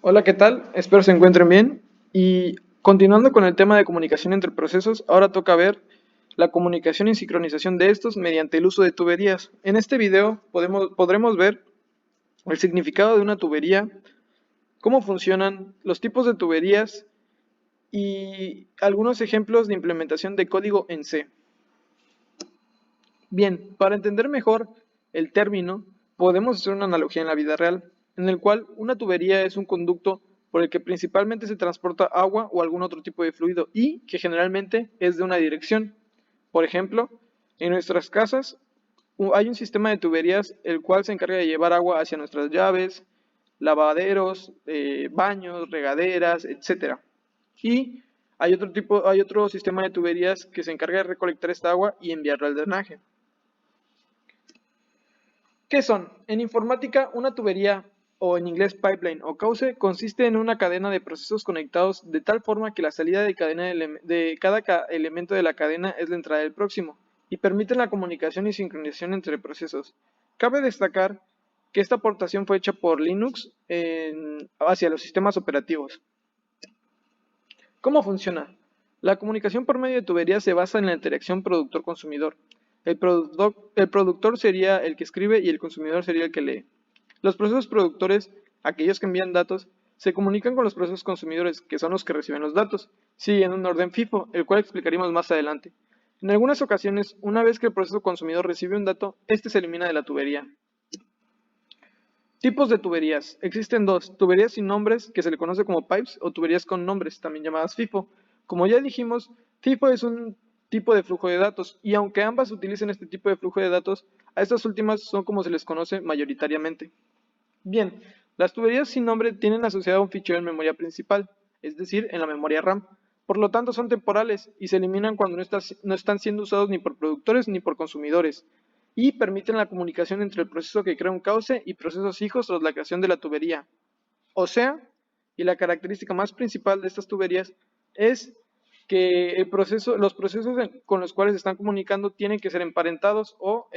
Hola, ¿qué tal? Espero se encuentren bien. Y continuando con el tema de comunicación entre procesos, ahora toca ver la comunicación y sincronización de estos mediante el uso de tuberías. En este video podremos ver el significado de una tubería, cómo funcionan, los tipos de tuberías y algunos ejemplos de implementación de código en C. Bien, para entender mejor el término, podemos hacer una analogía en la vida real, en el cual una tubería es un conducto por el que principalmente se transporta agua o algún otro tipo de fluido y que generalmente es de una dirección. Por ejemplo, en nuestras casas hay un sistema de tuberías el cual se encarga de llevar agua hacia nuestras llaves, lavaderos, baños, regaderas, etcétera. Y hay otro sistema de tuberías que se encarga de recolectar esta agua y enviarla al drenaje. ¿Qué son? En informática, una tubería, o en inglés pipeline o cauce, consiste en una cadena de procesos conectados de tal forma que la salida de cada elemento de la cadena es la entrada del próximo, y permiten la comunicación y sincronización entre procesos. Cabe destacar que esta aportación fue hecha por Linux hacia los sistemas operativos. ¿Cómo funciona? La comunicación por medio de tuberías se basa en la interacción productor-consumidor. El productor sería el que escribe y el consumidor sería el que lee. Los procesos productores, aquellos que envían datos, se comunican con los procesos consumidores, que son los que reciben los datos, siguiendo un orden FIFO, el cual explicaremos más adelante. En algunas ocasiones, una vez que el proceso consumidor recibe un dato, este se elimina de la tubería. Tipos de tuberías. Existen dos, tuberías sin nombres, que se le conoce como pipes, o tuberías con nombres, también llamadas FIFO. Como ya dijimos, FIFO es un tipo de flujo de datos, y aunque ambas utilicen este tipo de flujo de datos, a estas últimas son como se les conoce mayoritariamente. Bien, las tuberías sin nombre tienen asociado un fichero en memoria principal, es decir, en la memoria RAM. Por lo tanto, son temporales y se eliminan cuando no están siendo usados ni por productores ni por consumidores, y permiten la comunicación entre el proceso que crea un cauce y procesos hijos tras la creación de la tubería. O sea, y la característica más principal de estas tuberías es que los procesos con los cuales se están comunicando tienen que ser emparentados o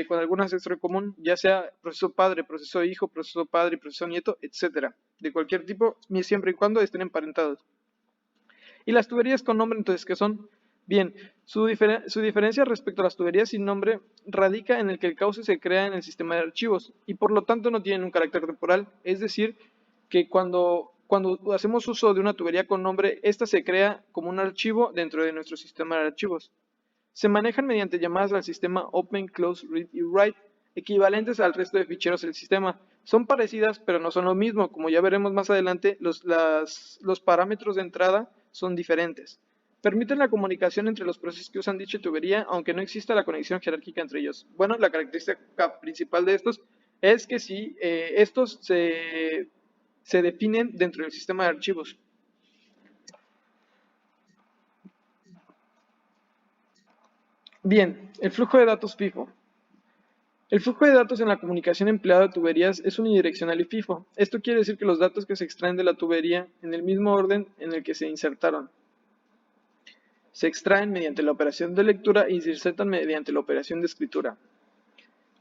con algún ancestro en común, ya sea proceso padre, proceso hijo, proceso padre, proceso nieto, etcétera, de cualquier tipo, siempre y cuando estén emparentados. Y las tuberías con nombre, entonces, ¿qué son? Bien, su diferencia respecto a las tuberías sin nombre radica en el que el cauce se crea en el sistema de archivos y por lo tanto no tienen un carácter temporal, es decir, que cuando hacemos uso de una tubería con nombre, esta se crea como un archivo dentro de nuestro sistema de archivos. Se manejan mediante llamadas al sistema Open, Close, Read y Write, equivalentes al resto de ficheros del sistema. Son parecidas, pero no son lo mismo. Como ya veremos más adelante, los parámetros de entrada son diferentes. Permiten la comunicación entre los procesos que usan dicha tubería, aunque no exista la conexión jerárquica entre ellos. Bueno, la característica principal de estos es que si estos se definen dentro del sistema de archivos. Bien, el flujo de datos FIFO. El flujo de datos en la comunicación empleada de tuberías es unidireccional y FIFO. Esto quiere decir que los datos que se extraen de la tubería en el mismo orden en el que se insertaron se extraen mediante la operación de lectura y se insertan mediante la operación de escritura.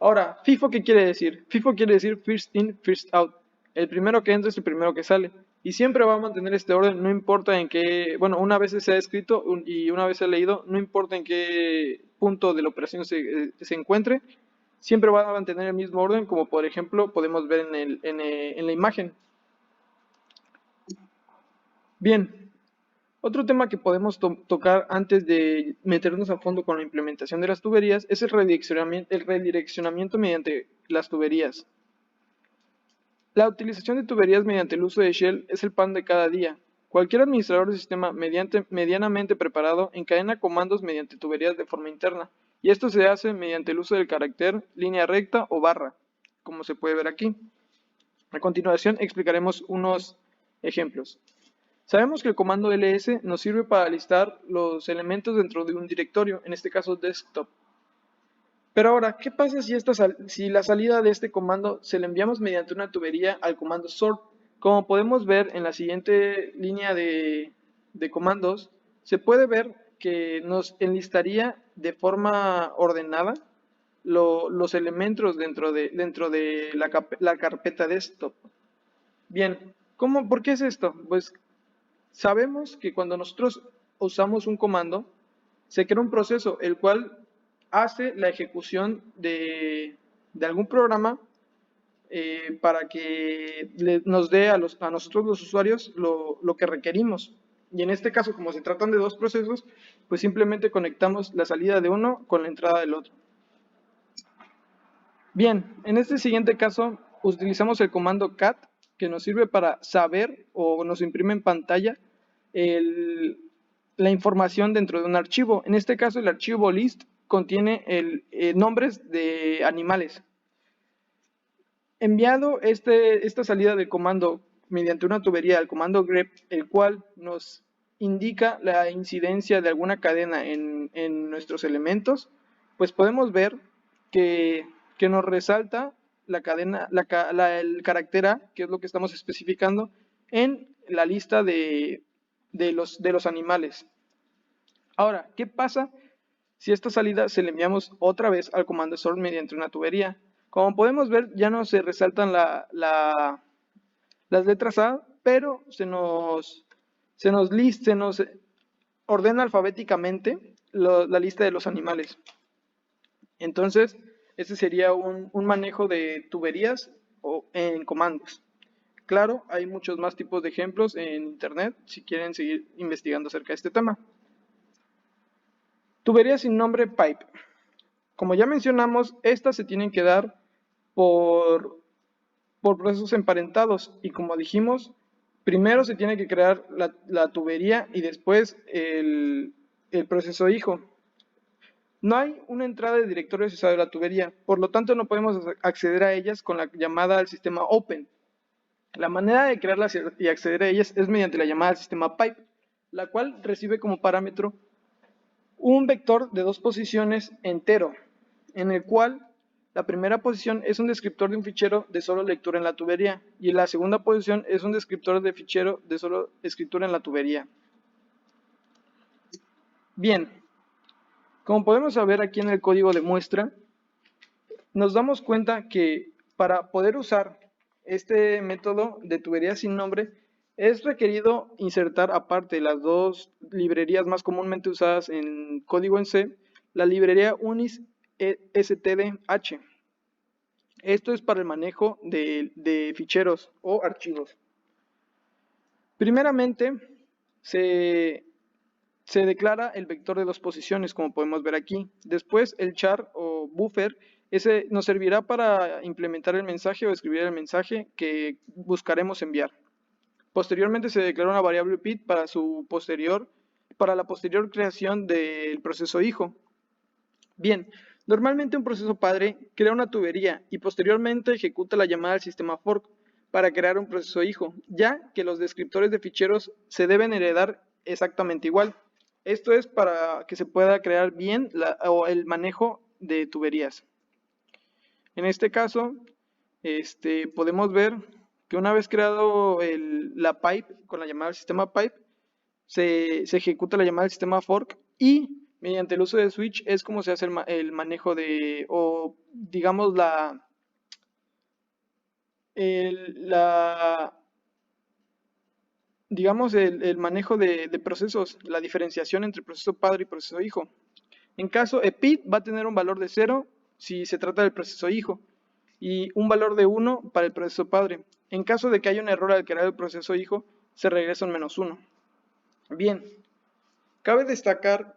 Ahora, FIFO, ¿qué quiere decir? FIFO quiere decir first in, first out. El primero que entra es el primero que sale. Y siempre va a mantener este orden, no importa en qué, bueno, una vez se ha escrito y una vez se ha leído, no importa en qué punto de la operación se encuentre, siempre va a mantener el mismo orden, como por ejemplo podemos ver en la imagen. Bien, otro tema que podemos tocar antes de meternos a fondo con la implementación de las tuberías es el redireccionamiento mediante las tuberías. La utilización de tuberías mediante el uso de Shell es el pan de cada día. Cualquier administrador de sistema medianamente preparado encadena comandos mediante tuberías de forma interna, y esto se hace mediante el uso del carácter línea recta o barra, como se puede ver aquí. A continuación explicaremos unos ejemplos. Sabemos que el comando ls nos sirve para listar los elementos dentro de un directorio, en este caso desktop. Pero ahora, ¿qué pasa si la salida de este comando se le enviamos mediante una tubería al comando sort? Como podemos ver en la siguiente línea de comandos, se puede ver que nos enlistaría de forma ordenada los elementos dentro de la carpeta desktop. Bien, ¿Cómo? ¿Por qué es esto? Pues sabemos que cuando nosotros usamos un comando, se crea un proceso el cual hace la ejecución de algún programa para que nos dé a nosotros los usuarios lo que requerimos. Y en este caso, como se tratan de dos procesos, pues simplemente conectamos la salida de uno con la entrada del otro. Bien, en este siguiente caso utilizamos el comando cat, que nos sirve para saber o nos imprime en pantalla el- la información dentro de un archivo. En este caso el archivo list contiene nombres de animales. Enviado esta salida del comando mediante una tubería al comando grep, el cual nos indica la incidencia de alguna cadena en nuestros elementos, pues podemos ver que, que nos resalta la cadena, el carácter A, que es lo que estamos especificando, en la lista de los animales. Ahora, ¿qué pasa si esta salida se le enviamos otra vez al comando sort mediante una tubería? Como podemos ver, ya no se resaltan las letras A, pero se nos ordena alfabéticamente la lista de los animales. Entonces, ese sería un manejo de tuberías en comandos. Claro, hay muchos más tipos de ejemplos en internet si quieren seguir investigando acerca de este tema. Tubería sin nombre pipe. Como ya mencionamos, estas se tienen que dar por, por procesos emparentados y como dijimos, primero se tiene que crear la tubería y después el proceso hijo. No hay una entrada de directorio asociado a la tubería, por lo tanto no podemos acceder a ellas con la llamada al sistema open. La manera de crearlas y acceder a ellas es mediante la llamada al sistema pipe, la cual recibe como parámetro un vector de dos posiciones entero, en el cual la primera posición es un descriptor de un fichero de solo lectura en la tubería y la segunda posición es un descriptor de fichero de solo escritura en la tubería. Bien, como podemos ver aquí en el código de muestra, nos damos cuenta que para poder usar este método de tubería sin nombre es requerido insertar, aparte de las dos librerías más comúnmente usadas en código en C, la librería unis stdh. Esto es para el manejo de ficheros o archivos. Primeramente, se declara el vector de dos posiciones, como podemos ver aquí. Después, el char o buffer, ese nos servirá para implementar el mensaje o escribir el mensaje que buscaremos enviar. Posteriormente se declara una variable pid para la posterior creación del proceso hijo. Bien, normalmente un proceso padre crea una tubería y posteriormente ejecuta la llamada al sistema fork para crear un proceso hijo, ya que los descriptores de ficheros se deben heredar exactamente igual. Esto es para que se pueda crear bien el manejo de tuberías. En este caso, podemos ver que una vez creado la pipe con la llamada al sistema pipe, se ejecuta la llamada al sistema fork y mediante el uso de switch es como se hace el manejo o digamos el manejo de procesos, la diferenciación entre proceso padre y proceso hijo. En caso EPID va a tener un valor de 0 si se trata del proceso hijo y un valor de 1 para el proceso padre. En caso de que haya un error al crear el proceso hijo, se regresa un -1. Bien, cabe destacar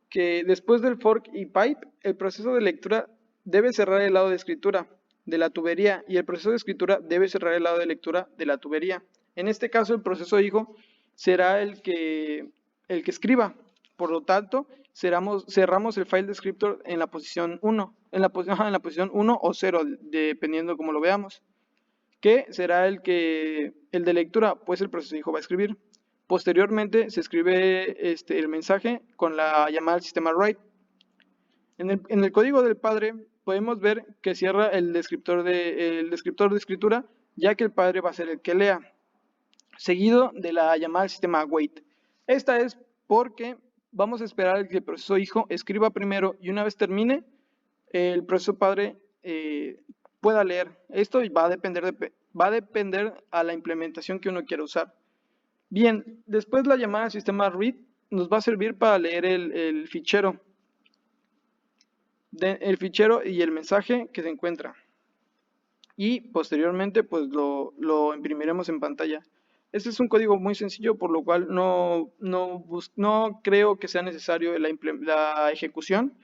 que después del fork y pipe, el proceso de lectura debe cerrar el lado de escritura de la tubería y el proceso de escritura debe cerrar el lado de lectura de la tubería. En este caso, el proceso hijo será el que escriba. Por lo tanto, cerramos el file descriptor en la posición 1, en la posición 1 o 0, dependiendo cómo lo veamos. Que será el de lectura, pues el proceso hijo va a escribir. Posteriormente se escribe el mensaje con la llamada al sistema write. En el código del padre podemos ver que cierra el descriptor de escritura, ya que el padre va a ser el que lea, seguido de la llamada al sistema wait. Esta es porque vamos a esperar a que el proceso hijo escriba primero y una vez termine, el proceso padre pueda leer. Esto va a depender va a depender a la implementación que uno quiera usar. Bien, después la llamada al sistema read nos va a servir para leer el fichero y el mensaje que se encuentra. Y posteriormente pues lo imprimiremos en pantalla. Este es un código muy sencillo, por lo cual no creo que sea necesario la ejecución,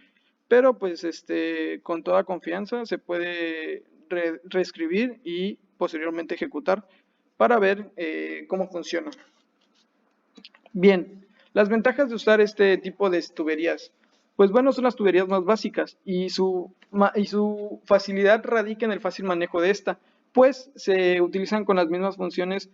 pero pues con toda confianza se puede reescribir y posteriormente ejecutar para ver cómo funciona. Bien, las ventajas de usar este tipo de tuberías. Pues bueno, son las tuberías más básicas y su facilidad radica en el fácil manejo de esta, pues se utilizan con las mismas funciones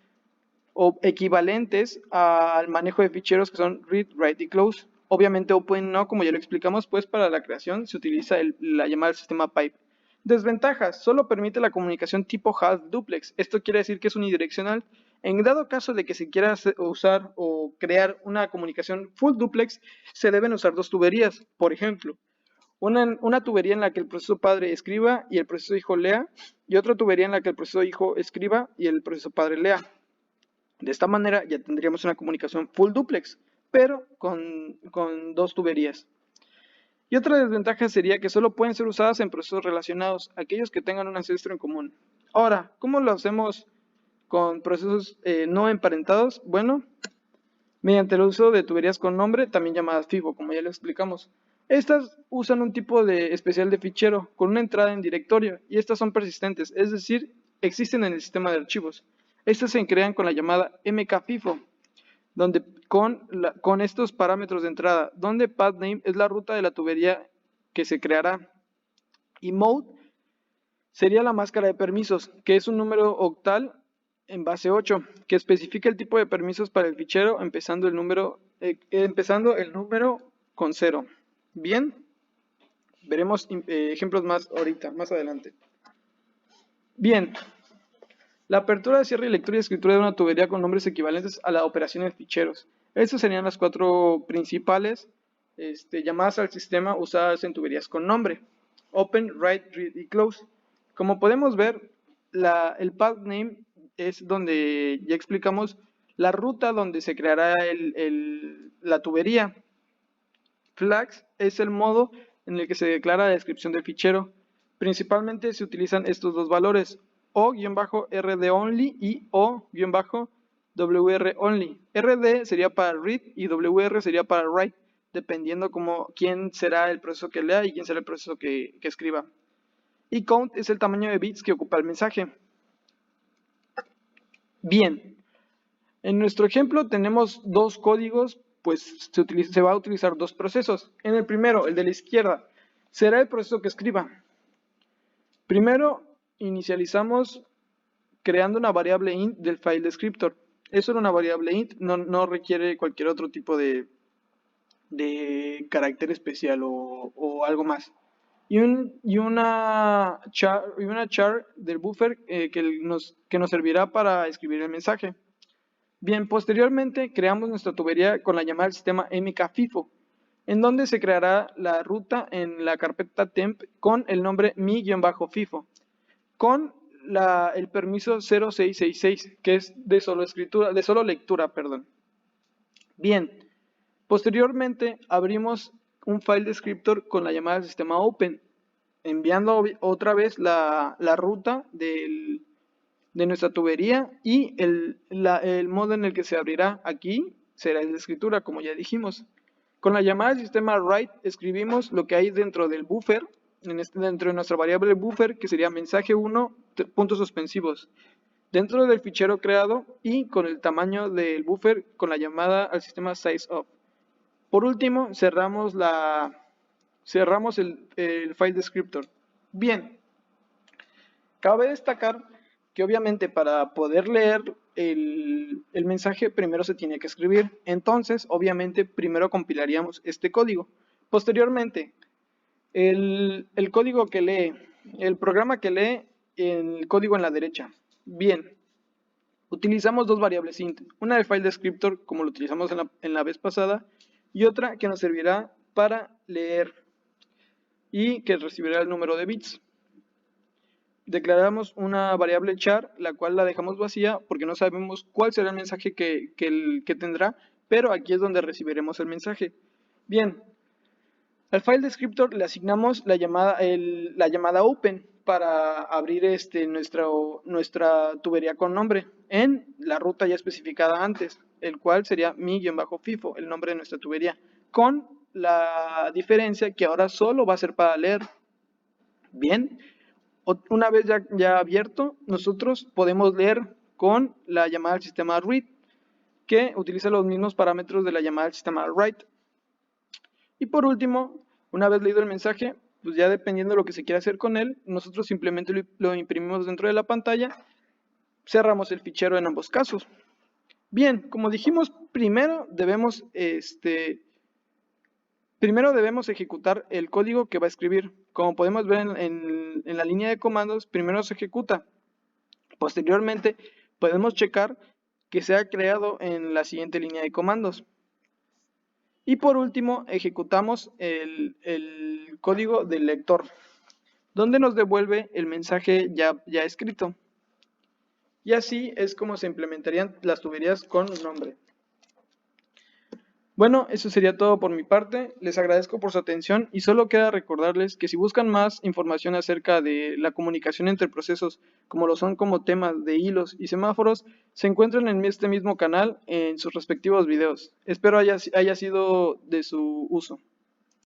o equivalentes al manejo de ficheros que son read, write y close. Obviamente open no, como ya lo explicamos, pues para la creación se utiliza la llamada del sistema pipe. Desventajas, solo permite la comunicación tipo half duplex. Esto quiere decir que es unidireccional. En dado caso de que se quiera usar o crear una comunicación full duplex, se deben usar dos tuberías. Por ejemplo, una tubería en la que el proceso padre escriba y el proceso hijo lea, y otra tubería en la que el proceso hijo escriba y el proceso padre lea. De esta manera ya tendríamos una comunicación full duplex, pero con dos tuberías. Y otra desventaja sería que solo pueden ser usadas en procesos relacionados, aquellos que tengan un ancestro en común. Ahora, ¿cómo lo hacemos con procesos no emparentados? Bueno, mediante el uso de tuberías con nombre, también llamadas FIFO, como ya lo explicamos. Estas usan un tipo especial de fichero con una entrada en directorio y estas son persistentes, es decir, existen en el sistema de archivos. Estas se crean con la llamada mkfifo, donde con estos parámetros de entrada, donde pathname es la ruta de la tubería que se creará y mode sería la máscara de permisos, que es un número octal en base 8, que especifica el tipo de permisos para el fichero empezando el número con 0. Bien, veremos ejemplos más ahorita, más adelante. Bien, la apertura, cierre, lectura y escritura de una tubería con nombres equivalentes a la operación de ficheros. Estas serían las cuatro principales llamadas al sistema usadas en tuberías con nombre: Open, Write, Read y Close. Como podemos ver, el path name es donde ya explicamos la ruta donde se creará la tubería. Flags es el modo en el que se declara la descripción del fichero. Principalmente se utilizan estos dos valores, O-RD only y O-WR only. RD sería para read y WR sería para write, dependiendo quién será el proceso que lea y quién será el proceso que escriba. Y count es el tamaño de bits que ocupa el mensaje. Bien, en nuestro ejemplo tenemos dos códigos, pues se va a utilizar dos procesos. En el primero, el de la izquierda, será el proceso que escriba. Primero, inicializamos creando una variable int del file descriptor. Eso era una variable int, no requiere cualquier otro tipo de carácter especial o algo más. Y una char del buffer que nos servirá para escribir el mensaje. Bien, posteriormente creamos nuestra tubería con la llamada del sistema mkfifo, en donde se creará la ruta en la carpeta temp con el nombre mi-fifo, con el permiso 0666, que es de solo lectura, perdón. Bien, posteriormente abrimos un file descriptor con la llamada del sistema open, enviando otra vez la ruta de nuestra tubería y el modo en el que se abrirá aquí será el de escritura, como ya dijimos. Con la llamada del sistema write escribimos lo que hay dentro del buffer, dentro de nuestra variable buffer, que sería mensaje 1, puntos suspensivos, dentro del fichero creado y con el tamaño del buffer con la llamada al sistema sizeOf. Por último, cerramos el file descriptor. Bien, cabe destacar que obviamente para poder leer el mensaje primero se tiene que escribir. Entonces, obviamente, primero compilaríamos este código. Posteriormente, el código que lee, el programa que lee el código en la derecha. Bien, utilizamos dos variables int, una del file descriptor como lo utilizamos en la vez pasada y otra que nos servirá para leer y que recibirá el número de bits. declaramos una variable char, la cual la dejamos vacía porque no sabemos cuál será el mensaje que tendrá, pero aquí es donde recibiremos el mensaje. Bien, al file descriptor le asignamos la llamada open para abrir nuestra tubería con nombre en la ruta ya especificada antes, el cual sería mi-FIFO, el nombre de nuestra tubería, con la diferencia que ahora solo va a ser para leer. Bien, una vez ya abierto, nosotros podemos leer con la llamada al sistema read, que utiliza los mismos parámetros de la llamada al sistema write. Y por último, una vez leído el mensaje, pues ya dependiendo de lo que se quiera hacer con él, nosotros simplemente lo imprimimos dentro de la pantalla, cerramos el fichero en ambos casos. Bien, como dijimos, primero debemos ejecutar el código que va a escribir. Como podemos ver en la línea de comandos, primero se ejecuta. Posteriormente, podemos checar que se ha creado en la siguiente línea de comandos. Y por último, ejecutamos el código del lector, donde nos devuelve el mensaje ya escrito. Y así es como se implementarían las tuberías con nombre. Bueno, eso sería todo por mi parte. Les agradezco por su atención y solo queda recordarles que si buscan más información acerca de la comunicación entre procesos, como lo son como temas de hilos y semáforos, se encuentran en este mismo canal en sus respectivos videos. Espero haya sido de su uso.